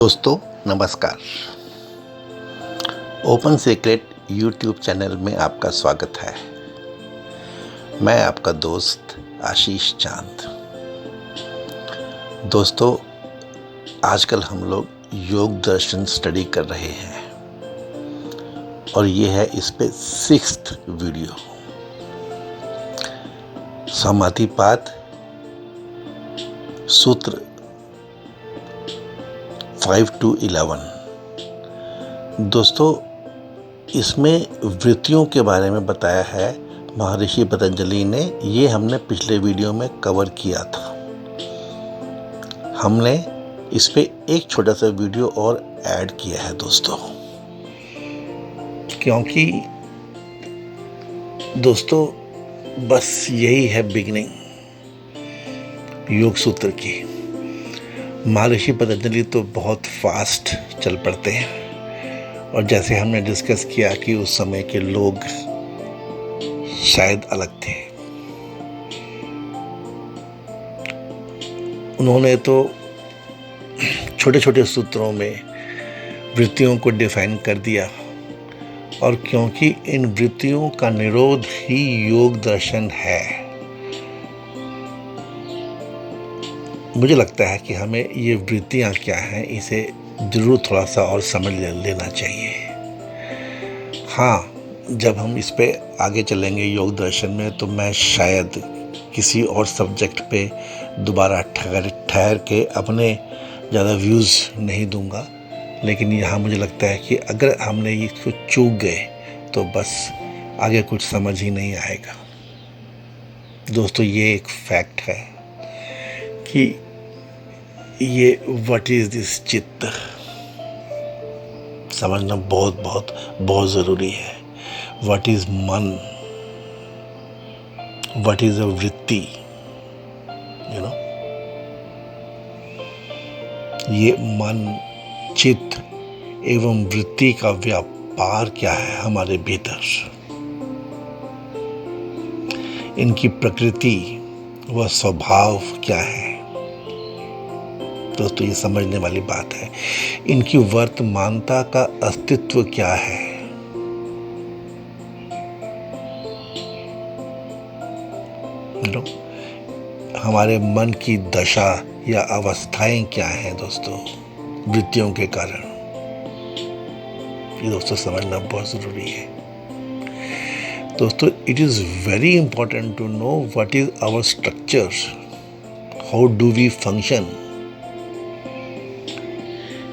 दोस्तों नमस्कार। Open secret YouTube channel में आपका स्वागत है। मैं आपका दोस्त आशीष चांद। दोस्तों आजकल हम लोग योग दर्शन स्टडी कर रहे हैं और ये है इस पे 6th वीडियो। समाधिपात सूत्र 5 to 11। दोस्तों इसमें वृत्तियों के बारे में बताया है महर्षि पतंजलि ने। ये हमने पिछले वीडियो में कवर किया था। हमने इस पे एक छोटा सा वीडियो और ऐड किया है दोस्तों, क्योंकि दोस्तों बस यही है बिगिनिंग योग सूत्र की। महर्षि पतंजलि तो बहुत फास्ट चल पड़ते हैं और जैसे हमने डिस्कस किया कि उस समय के लोग शायद अलग थे। उन्होंने तो छोटे छोटे सूत्रों में वृत्तियों को डिफाइन कर दिया, और क्योंकि इन वृत्तियों का निरोध ही योग दर्शन है, मुझे लगता है कि हमें ये वृत्तियाँ क्या हैं इसे ज़रूर थोड़ा सा और समझ लेना चाहिए। हाँ, जब हम इस पे आगे चलेंगे योग दर्शन में तो मैं शायद किसी और सब्जेक्ट पे दोबारा ठहर के अपने ज़्यादा व्यूज़ नहीं दूंगा, लेकिन यहाँ मुझे लगता है कि अगर हमने इसको चूक गए तो बस आगे कुछ समझ ही नहीं आएगा। दोस्तों ये एक फैक्ट है कि ये व्हाट इज दिस चित्त समझना बहुत ज़रूरी है। व्हाट इज मन, व्हाट इज अ वृत्ति, ये मन, चित्त एवं वृत्ति का व्यापार क्या है हमारे भीतर, इनकी प्रकृति व स्वभाव क्या है दोस्तों, ये समझने वाली बात है। इनकी वर्तमानता का अस्तित्व क्या है, हमारे मन की दशा या अवस्थाएं क्या हैं दोस्तों वृत्तियों के कारण। ये दोस्तों समझना बहुत जरूरी है। दोस्तों it is very important to know what is our structure, how do we function.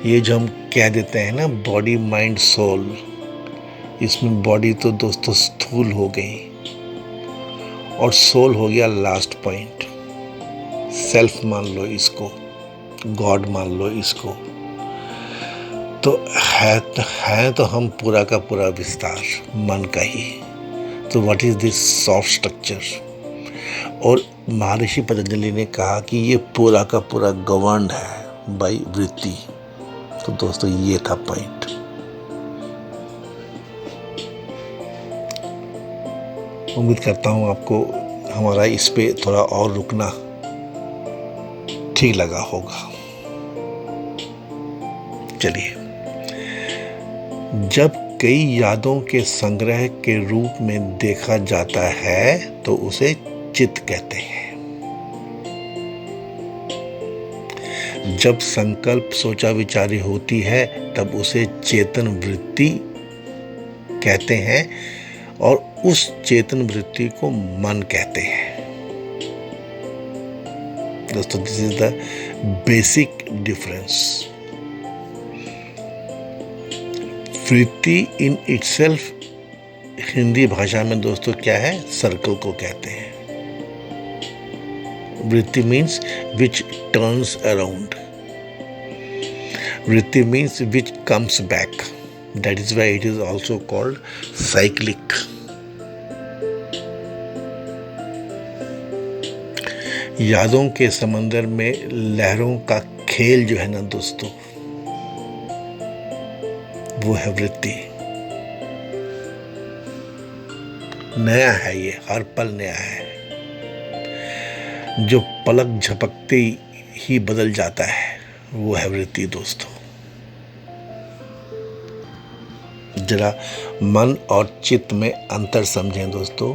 ये जो हम कह देते हैं ना बॉडी माइंड सोल, इसमें बॉडी तो दोस्तों स्थूल हो गई और सोल हो गया लास्ट पॉइंट। सेल्फ मान लो इसको, गॉड मान लो इसको, तो है तो हम पूरा का पूरा विस्तार मन का ही। तो what is this soft structure. और महर्षि पतंजलि ने कहा कि ये पूरा का पूरा गवर्न्ड है बाय वृत्ति। तो दोस्तों ये था पॉइंट। उम्मीद करता हूं आपको हमारा इस पे थोड़ा और रुकना ठीक लगा होगा। चलिए, जब कई यादों के संग्रह के रूप में देखा जाता है तो उसे चित्त कहते हैं। जब संकल्प सोचा विचारी होती है तब उसे चेतन वृत्ति कहते हैं और उस चेतन वृत्ति को मन कहते हैं। दोस्तों this is the basic difference. वृत्ति इन इटसेल्फ हिंदी भाषा में दोस्तों क्या है, सर्कल को कहते हैं। वृत्ति मीन्स विच टर्न्स अराउंड, वृत्ति means which comes back, that is why it is also called cyclic. यादों के समंदर में लहरों का खेल जो है ना दोस्तों, वो है वृत्ति। नया है ये, हर पल नया है, जो पलक झपकते ही बदल जाता है, वो है वृत्ति दोस्तों। जरा मन और चित्त में अंतर समझें दोस्तों।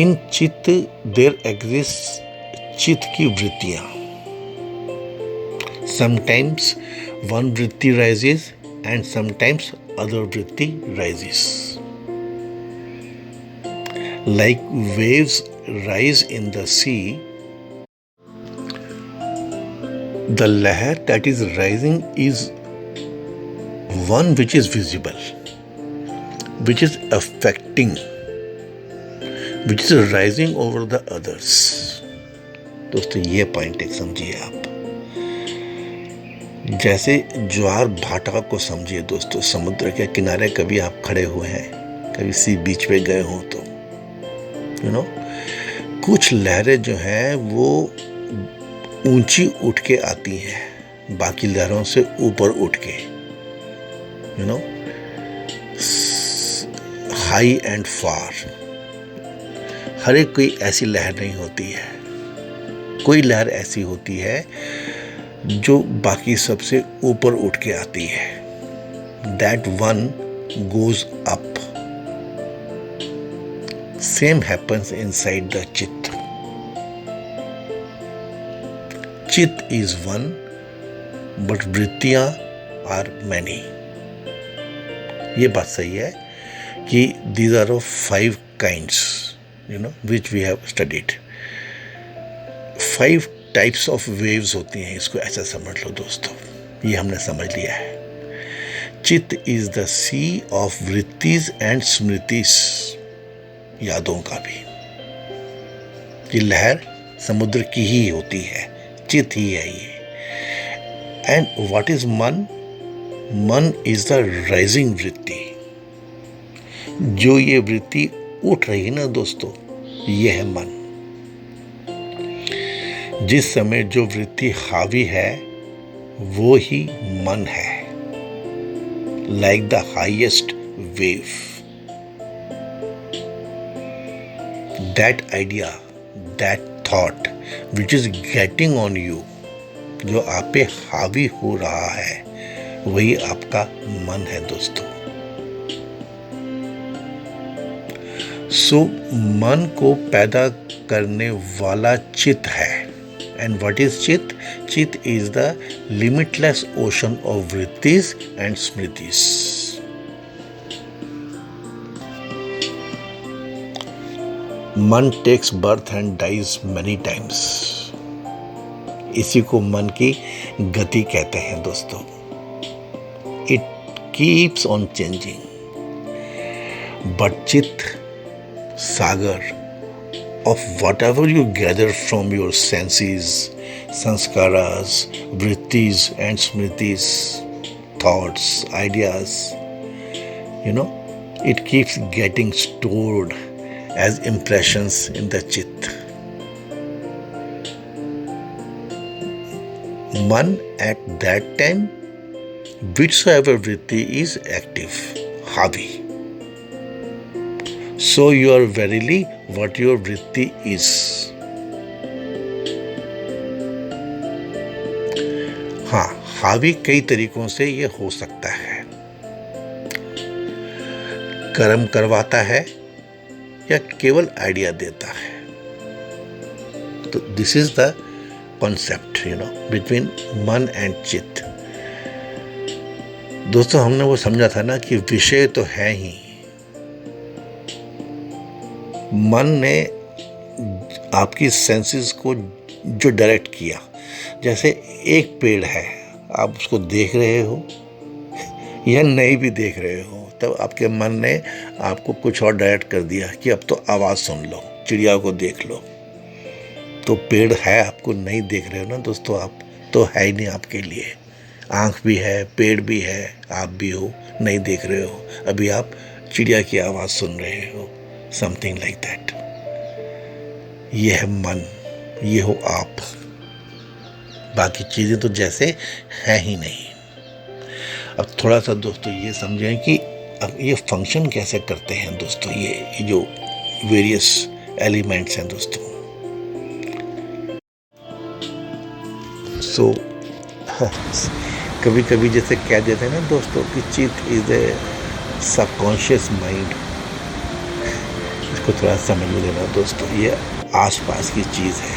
इन चित्त देयर एग्जिस्ट चित्त की वृत्तियां। समटाइम्स वन वृत्ति राइजेस एंड समटाइम्स अदर वृत्ति rises. Like waves rise in the sea, the lahar that is rising is one which is visible, which is affecting, which is rising over the others. दोस्तों ये point एक समझिए आप। जैसे ज्वार भाटा को समझिए दोस्तों, समुद्र के किनारे कभी आप खड़े हुए हैं, कभी सी बीच पे गए हो तो कुछ लहरें जो हैं वो ऊंची उठ के आती हैं बाकी लहरों से ऊपर उठ के, हाई एंड फार। हर एक कोई ऐसी लहर नहीं होती है, कोई लहर ऐसी होती है जो बाकी सबसे ऊपर उठ के आती है। That one goes up. Same happens inside the chit. Chit is one, but वृत्तियां are many. ये बात सही है कि these are of 5 kinds, which we have studied. 5 types of waves होती हैं, इसको ऐसा समझ लो दोस्तों, ये हमने समझ लिया है। चित्त is the sea of वृत्तिस and smritis, यादों का भी। ये लहर समुद्र की ही होती है, चित ही है ये। एंड व्हाट इज मन? मन इज द राइजिंग वृत्ति। जो ये वृत्ति उठ रही है ना दोस्तों, ये है मन। जिस समय जो वृत्ति हावी है वो ही मन है। Like the highest wave, that idea, that thought which is getting on you, जो आप पे हावी हो रहा है, वही आपका मन है दोस्तों। सो मन को पैदा करने वाला चित्त है। And what is chitta? Chitta is the limitless ocean of vrittis and smritis. Man takes birth and dies many times. इसी को मन की गति कहते हैं दोस्तों। It keeps on changing. But chitta sagar of whatever you gather from your senses, sanskaras, vrittis and smritis, thoughts, ideas, it keeps getting stored as impressions in the chit. Man at that time, whichsoever vritti is active, havi. So you are verily what your vritti is. हाँ, हावी कई तरीकों से ये हो सकता है। कर्म करवाता है या केवल आइडिया देता है। तो this is the concept between मन एंड चित्त। दोस्तों, हमने वो समझा था ना कि विषय तो है ही। मन ने आपकी सेंसेस को जो डायरेक्ट किया, जैसे एक पेड़ है, आप उसको देख रहे हो या नहीं भी देख रहे हो, तब आपके मन ने आपको कुछ और डायरेक्ट कर दिया कि अब तो आवाज़ सुन लो, चिड़िया को देख लो। तो पेड़ है, आपको नहीं देख रहे हो ना दोस्तों, आप तो है ही नहीं आपके लिए। आँख भी है, पेड़ भी है, आप भी हो, नहीं देख रहे हो, अभी आप चिड़िया की आवाज़ सुन रहे हो। Something like that. ये है मन, ये हो आप। बाकी चीज़ें तो जैसे हैं ही नहीं। अब थोड़ा सा दोस्तों ये समझें कि अब ये फंक्शन कैसे करते हैं दोस्तों, ये जो वेरियस एलिमेंट्स हैं दोस्तों। सो कभी कभी जैसे कह देते हैं ना दोस्तों कि चित इज ए सबकॉन्शियस माइंड, इसको थोड़ा समझ लेना दोस्तों, ये आसपास की चीज़ है।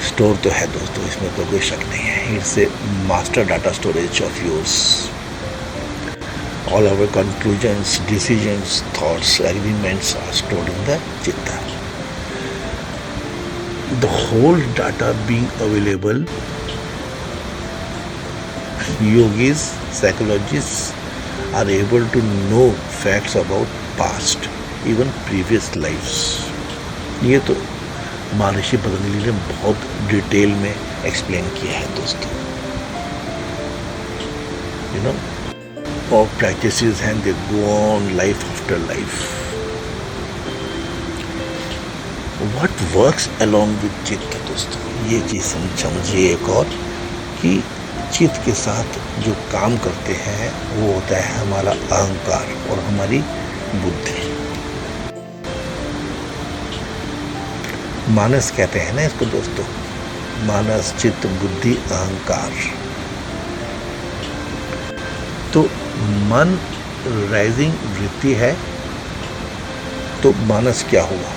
स्टोर तो है दोस्तों, इसमें तो कोई शक नहीं है। It's a master data storage of yours. All our conclusions, decisions, thoughts, agreements are stored in the chitta. The whole data being available, yogis, psychologists are able to know facts about past, even previous lives. ये तो महर्षि पतंजलि ने बहुत detail में explain किया है दोस्तों। You know, or practices and they go on life after life. What works along with चित्त दोस्तों, ये चीज़ समझिए एक और, कि चित्त के साथ जो काम करते हैं वो होता है हमारा अहंकार और हमारी बुद्धि। मानस कहते हैं ना इसको दोस्तों, मानस, चित्त, बुद्धि, अहंकार। तो मन राइजिंग वृत्ति है, तो मानस क्या हुआ,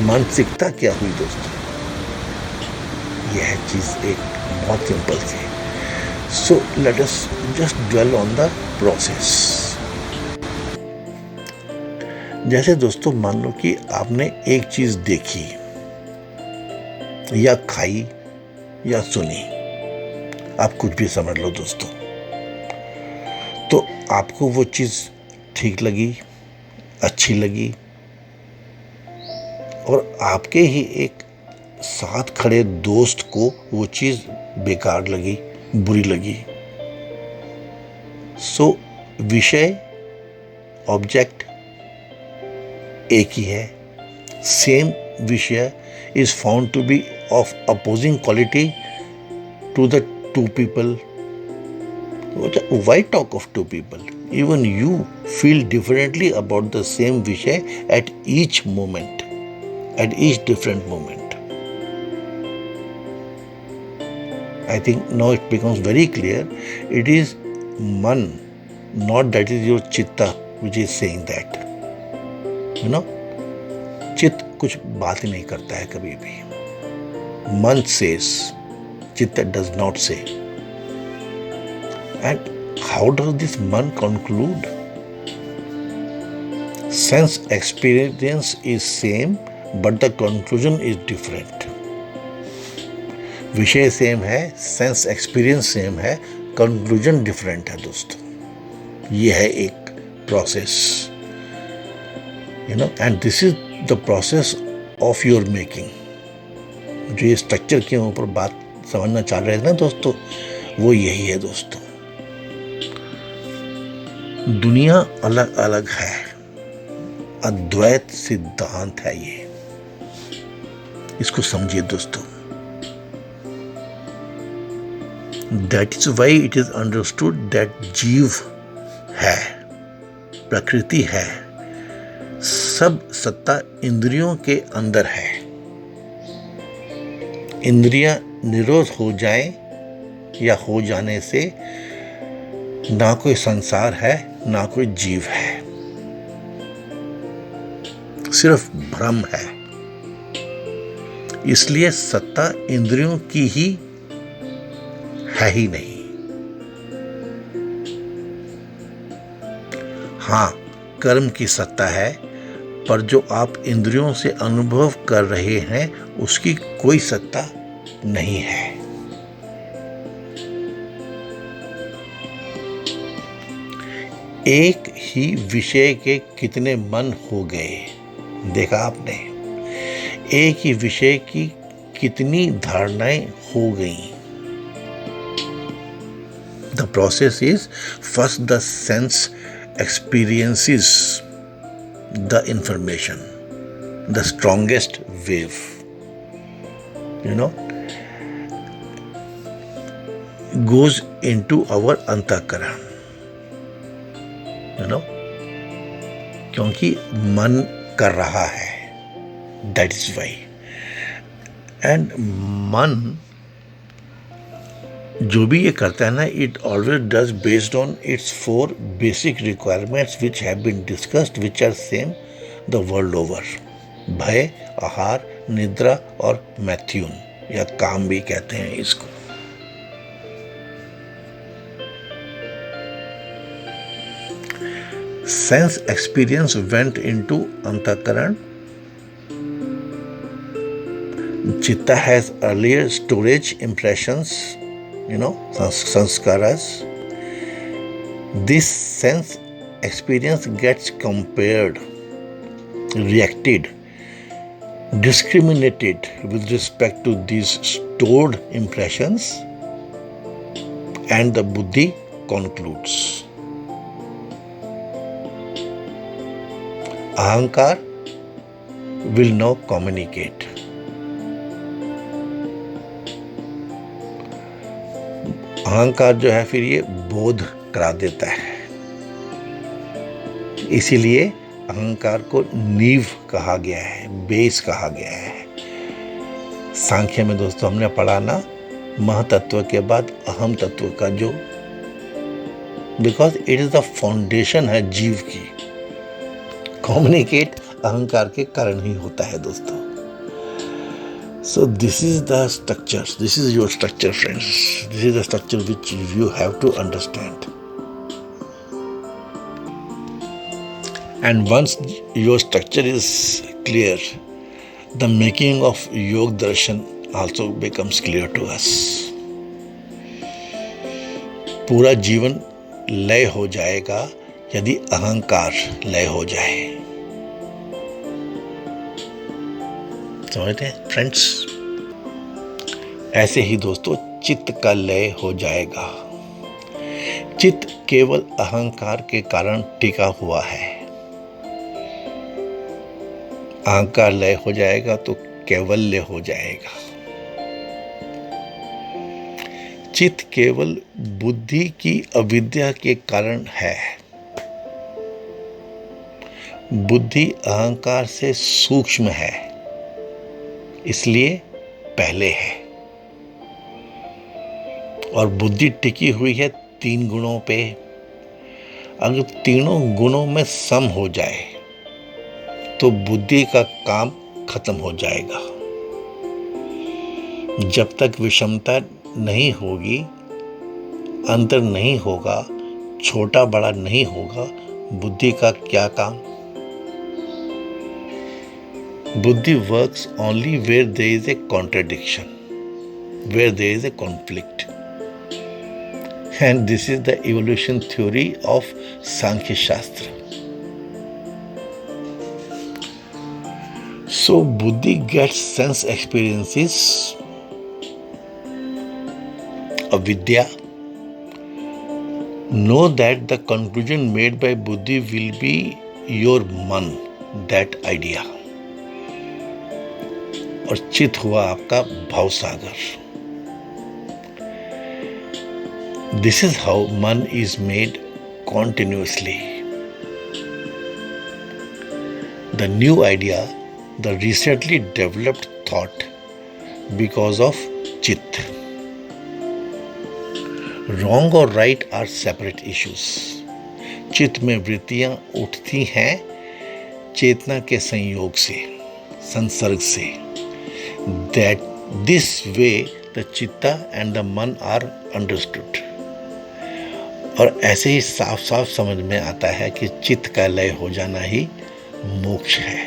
मानसिकता क्या हुई दोस्तों। यह चीज एक बहुत सिंपल सी। So let us just dwell on the process. जैसे दोस्तों मान लो कि आपने एक चीज देखी या खाई या सुनी, आप कुछ भी समझ लो दोस्तों, तो आपको वो चीज़ ठीक लगी, अच्छी लगी, और आपके ही एक साथ खड़े दोस्त को वो चीज़ बेकार लगी, बुरी लगी। सो विषय, ऑब्जेक्ट एक ही है, सेम विषय is found to be of opposing quality to the two people. Why talk of two people? Even you feel differently about the same vishay at each moment, at each different moment. I think now it becomes very clear. It is man, not that is your chitta which is saying that. You know, चित्त कुछ बात ही नहीं करता है कभी भी। मन says, Chitta does not say. And how does this man conclude? Sense experience is same, but the conclusion is different. विषय सेम है, सेंस एक्सपीरियंस सेम है, कंक्लूजन डिफरेंट है दोस्तों। ये है एक process, and this is the process of your making. जो ये स्ट्रक्चर के ऊपर बात समझना चाह रहे हैं ना दोस्तों, वो यही है दोस्तों। दुनिया अलग अलग है, अद्वैत सिद्धांत है ये, इसको समझिए दोस्तों। That is why it is understood that जीव है, प्रकृति है, सब सत्ता इंद्रियों के अंदर है। इंद्रियां निरोध हो जाए या हो जाने से ना कोई संसार है, ना कोई जीव है, सिर्फ भ्रम है। इसलिए सत्ता इंद्रियों की ही है ही नहीं। हाँ, कर्म की सत्ता है, पर जो आप इंद्रियों से अनुभव कर रहे हैं उसकी कोई सत्ता नहीं है। एक ही विषय के कितने मन हो गए, देखा आपने? एक ही विषय की कितनी धारणाएं हो गई। The process is first the sense experiences the information, the strongest wave, goes into our अंतःकरण, क्योंकि मन कर रहा है, that is why, and मन जो भी ये करता है ना, it always does based on its 4 basic requirements which have been discussed, which are same the world over. भय, आहार, निद्रा और मैथ्यून, या काम भी कहते हैं इसको। सेंस एक्सपीरियंस वेंट इनटू अंतःकरण। Chitta has earlier storage impressions, sanskaras. This sense experience gets compared, reacted, discriminated with respect to these stored impressions, and the buddhi concludes. Ahankar will now communicate. अहंकार जो है फिर ये बोध करा देता है, इसीलिए अहंकार को नींव कहा गया है, बेस कहा गया है। सांख्य में दोस्तों हमने पढ़ा ना, महतत्व के बाद अहम तत्व का जो, because it is the foundation है जीव की। कम्युनिकेट अहंकार के कारण ही होता है दोस्तों। So this is the structure. This is your structure, friends. This is the structure which you have to understand. And once your structure is clear, the making of Yog Darshan also becomes clear to us. पूरा जीवन लय हो जाएगा यदि अहंकार लय हो जाए। समझते हैं फ्रेंड्स? ऐसे ही दोस्तों चित्त का लय हो जाएगा। चित्त केवल अहंकार के कारण टिका हुआ है। अहंकार लय हो जाएगा तो कैवल्य हो जाएगा। चित्त केवल बुद्धि की अविद्या के कारण है। बुद्धि अहंकार से सूक्ष्म है, इसलिए पहले है। और बुद्धि टिकी हुई है 3 गुणों पे। अगर तीनों गुणों में सम हो जाए तो बुद्धि का काम खत्म हो जाएगा। जब तक विषमता नहीं होगी, अंतर नहीं होगा, छोटा बड़ा नहीं होगा, बुद्धि का क्या काम? Buddhi works only where there is a contradiction, where there is a conflict. And this is the evolution theory of Sankhya Shastra. So Buddhi gets sense experiences, avidya. Know that the conclusion made by Buddhi will be your man, that idea. और चित हुआ आपका भावसागर। This is how मन is made continuously. The new idea, the recently developed thought because of चित्त। Wrong और right are separate issues. चित्त में वृत्तियां उठती हैं चेतना के संयोग से, संसर्ग से। That this way the chitta and the man are understood. और ऐसे ही साफ साफ समझ में आता है कि चित्त का लय हो जाना ही मोक्ष है।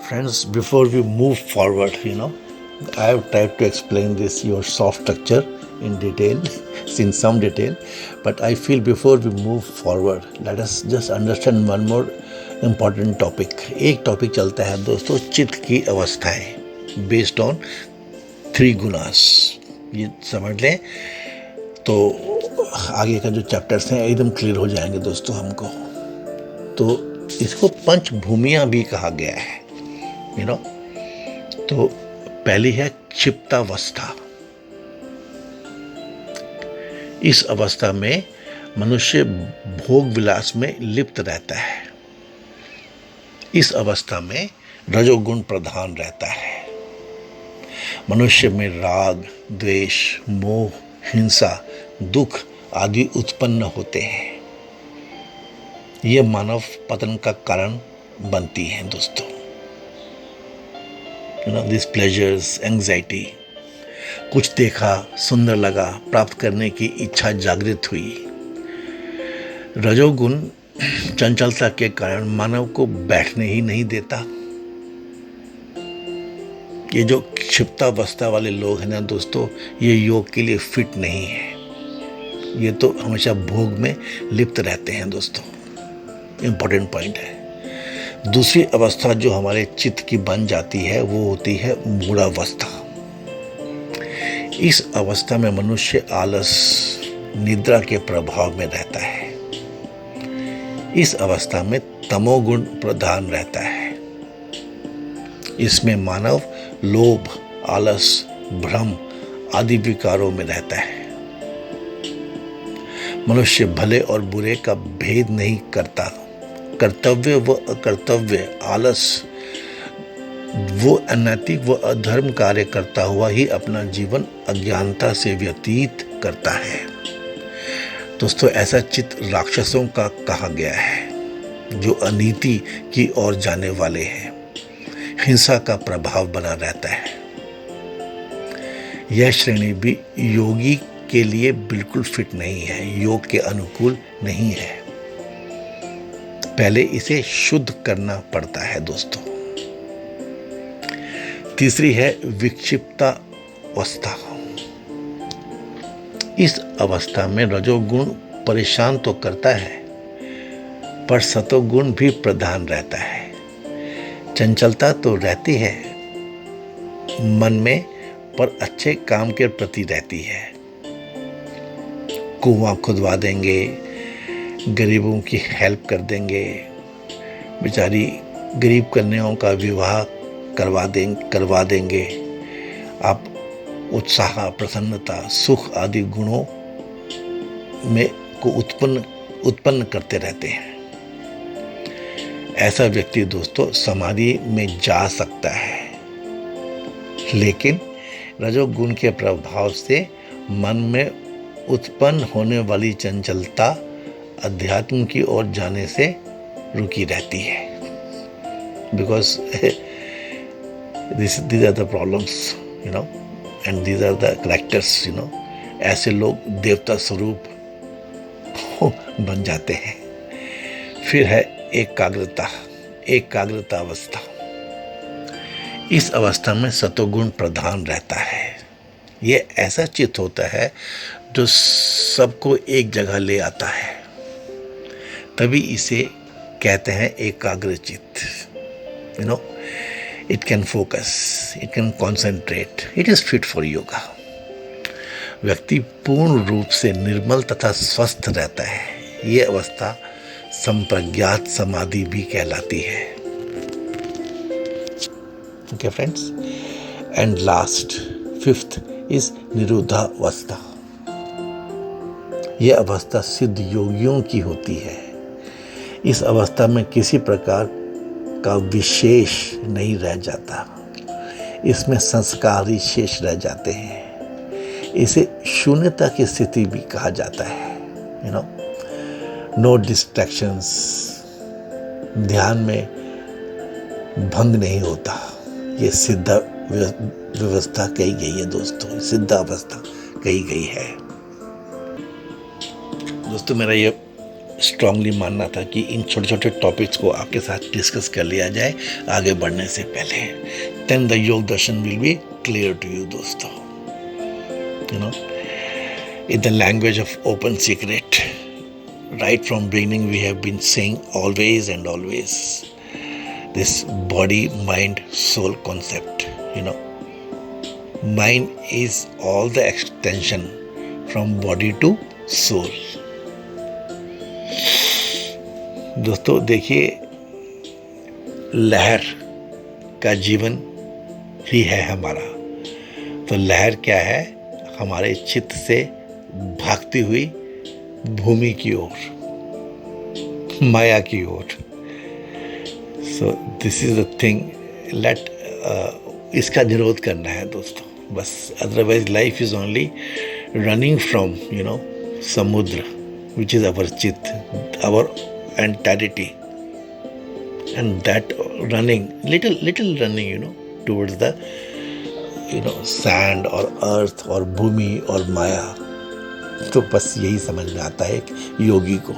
Friends, before we move forward, I have tried to explain this your soft structure in detail, in some detail, but I feel before we move forward, let us just understand one more important topic. एक topic चलता है दोस्तों, चित्त की अवस्थाएं based on 3 gunas. ये समझ लें तो आगे का जो चैप्टर्स हैं एकदम क्लियर हो जाएंगे दोस्तों हमको। तो इसको पंचभूमियां भी कहा गया है, तो पहली है क्षिप्तावस्था। इस अवस्था में मनुष्य भोग विलास में लिप्त रहता है। इस अवस्था में रजोगुण प्रधान रहता है। मनुष्य में राग, द्वेष, मोह, हिंसा, दुख आदि उत्पन्न होते हैं। ये मानव पतन का कारण बनती हैं दोस्तों। दिस प्लेजर्स, एंग्जाइटी, कुछ देखा, सुंदर लगा, प्राप्त करने की इच्छा जागृत हुई। रजोगुण चंचलता के कारण मानव को बैठने ही नहीं देता। ये जो क्षिप्तावस्था वाले लोग हैं ना दोस्तों, ये योग के लिए फिट नहीं है। ये तो हमेशा भोग में लिप्त रहते हैं दोस्तों। इंपॉर्टेंट पॉइंट है। दूसरी अवस्था जो हमारे चित्त की बन जाती है वो होती है मूढ़ावस्था। इस अवस्था में मनुष्य आलस, निद्रा के प्रभाव में रहता है। इस अवस्था में तमोगुण प्रधान रहता है। इसमें मानव लोभ, आलस, भ्रम आदि विकारों में रहता है। मनुष्य भले और बुरे का भेद नहीं करता। कर्तव्य व अकर्तव्य, आलस वो अनैतिक व अधर्म कार्य करता हुआ ही अपना जीवन अज्ञानता से व्यतीत करता है। दोस्तों, ऐसा चित्त राक्षसों का कहा गया है, जो अनीति की ओर जाने वाले हैं, हिंसा का प्रभाव बना रहता है। यह श्रेणी भी योगी के लिए बिल्कुल फिट नहीं है, योग के अनुकूल नहीं है। पहले इसे शुद्ध करना पड़ता है दोस्तों। तीसरी है विक्षिप्ता अवस्था। इस अवस्था में रजोगुण परेशान तो करता है, पर सतोगुण भी प्रधान रहता है। चंचलता तो रहती है मन में, पर अच्छे काम के प्रति रहती है। कुआं खुदवा देंगे, गरीबों की हेल्प कर देंगे, बेचारी गरीब कन्याओं का विवाह करवा देंगे। आप उत्साह, प्रसन्नता, सुख आदि गुणों में को उत्पन्न करते रहते हैं। ऐसा व्यक्ति दोस्तों समाधि में जा सकता है, लेकिन रजोगुण के प्रभाव से मन में उत्पन्न होने वाली चंचलता अध्यात्म की ओर जाने से रुकी रहती है। Because these are the problems, and these are the characters, ऐसे लोग देवता स्वरूप बन जाते हैं। फिर है एकाग्रता अवस्था। इस अवस्था में सतोगुण प्रधान रहता है। ये ऐसा चित्त होता है जो सबको एक जगह ले आता है, तभी इसे कहते हैं एकाग्र चित्त। It can focus, it can concentrate, it is fit for yoga. व्यक्ति पूर्ण रूप से निर्मल तथा स्वस्थ रहता है। ये अवस्था संप्रज्ञात समाधि भी कहलाती है। Okay friends, and last, fifth is निरुद्धावस्था। यह अवस्था सिद्ध योगियों की होती है। इस अवस्था में किसी प्रकार का विशेष नहीं रह जाता, इसमें संस्कार ही शेष रह जाते हैं। इसे शून्यता की स्थिति भी कहा जाता है। नो डिस्ट्रैक्शंस, ध्यान में भंग नहीं होता। ये सिद्ध व्यवस्था कही गई है दोस्तों, सिद्ध अवस्था कही गई है। दोस्तों, मेरा ये स्ट्रांगली मानना था कि इन छोटे छोटे टॉपिक्स को आपके साथ डिस्कस कर लिया जाए आगे बढ़ने से पहले। Then the yoga darshan will be clear to you दोस्तों। In the language of open secret, right from beginning we have been saying always and always this body, mind, soul concept. Mind is all the extension from body to soul. दोस्तों देखिए, लहर का जीवन ही है हमारा। तो लहर क्या है? हमारे चित्त से भागती हुई भूमि की ओर, माया की ओर। So this is the thing, let इसका निरोध करना है दोस्तों, बस। Otherwise life is only running from samudra, which is our chit, our entity, and that running, little running, towards the sand or earth or भूमि और माया। तो बस यही समझ में आता है योगी को।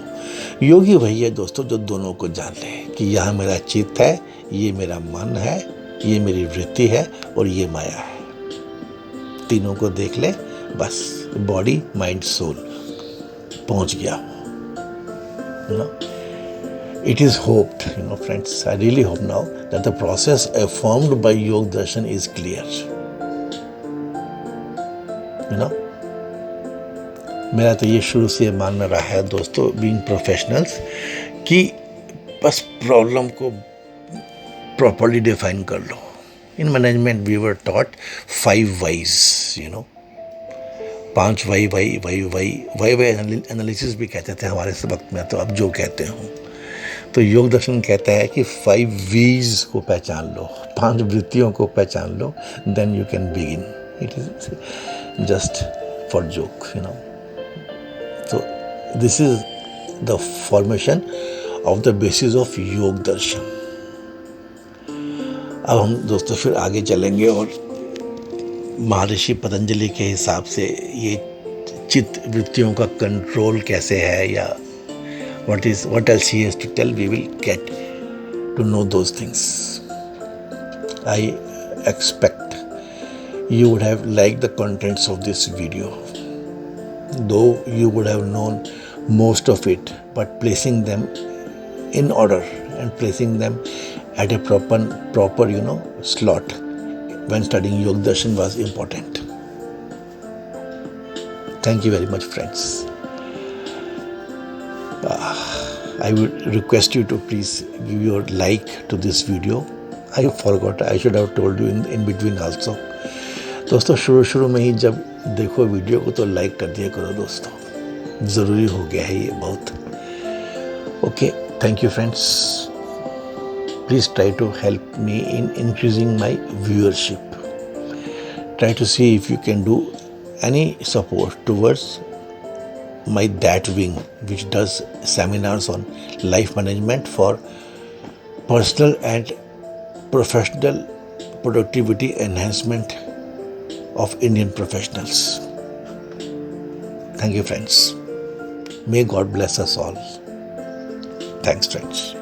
योगी वही है दोस्तों जो दोनों को जान ले कि यहाँ मेरा चित्त है, ये मेरा मन है, ये मेरी वृत्ति है और ये माया है। तीनों को देख ले, बस बॉडी माइंड सोल पहुंच गया। It is hoped, friends, I really hope now that the process affirmed by Yoga Darshan is clear. मेरा तो ये शुरू से मानना रहा है दोस्तों, बीइंग प्रोफेशनल्स, कि बस प्रॉब्लम को प्रॉपर्ली डिफाइन कर लो। In management we were taught 5 whys, 5 why analysis भी कहते थे हमारे वक्त में, तो अब जो कहते हो। तो योग दर्शन कहता है कि 5 वीज को पहचान लो, 5 वृत्तियों को पहचान लो, then you can begin. It is just for joke, तो this is the formation of the basis of yoga darshan. अब हम दोस्तों फिर आगे चलेंगे और महर्षि पतंजलि के हिसाब से ये चित्त वृत्तियों का कंट्रोल कैसे है, या what else he has to tell, we will get to know those things. I expect you would have liked the contents of this video, though you would have known most of it, but placing them in order and placing them at a proper slot when studying Yoga Darshan was important. Thank you very much, friends. I would request you to please give your like to this video. I forgot, I should have told you in between also. दोस्तों शुरू में ही जब देखो video को तो like कर दिया करो दोस्तों, ज़रूरी हो गया है ये बहुत। Okay, thank you friends. Please try to help me in increasing my viewership. Try to see if you can do any support towards my that wing, which does seminars on life management for personal and professional productivity enhancement of Indian professionals. Thank you, friends. May God bless us all. Thanks, friends.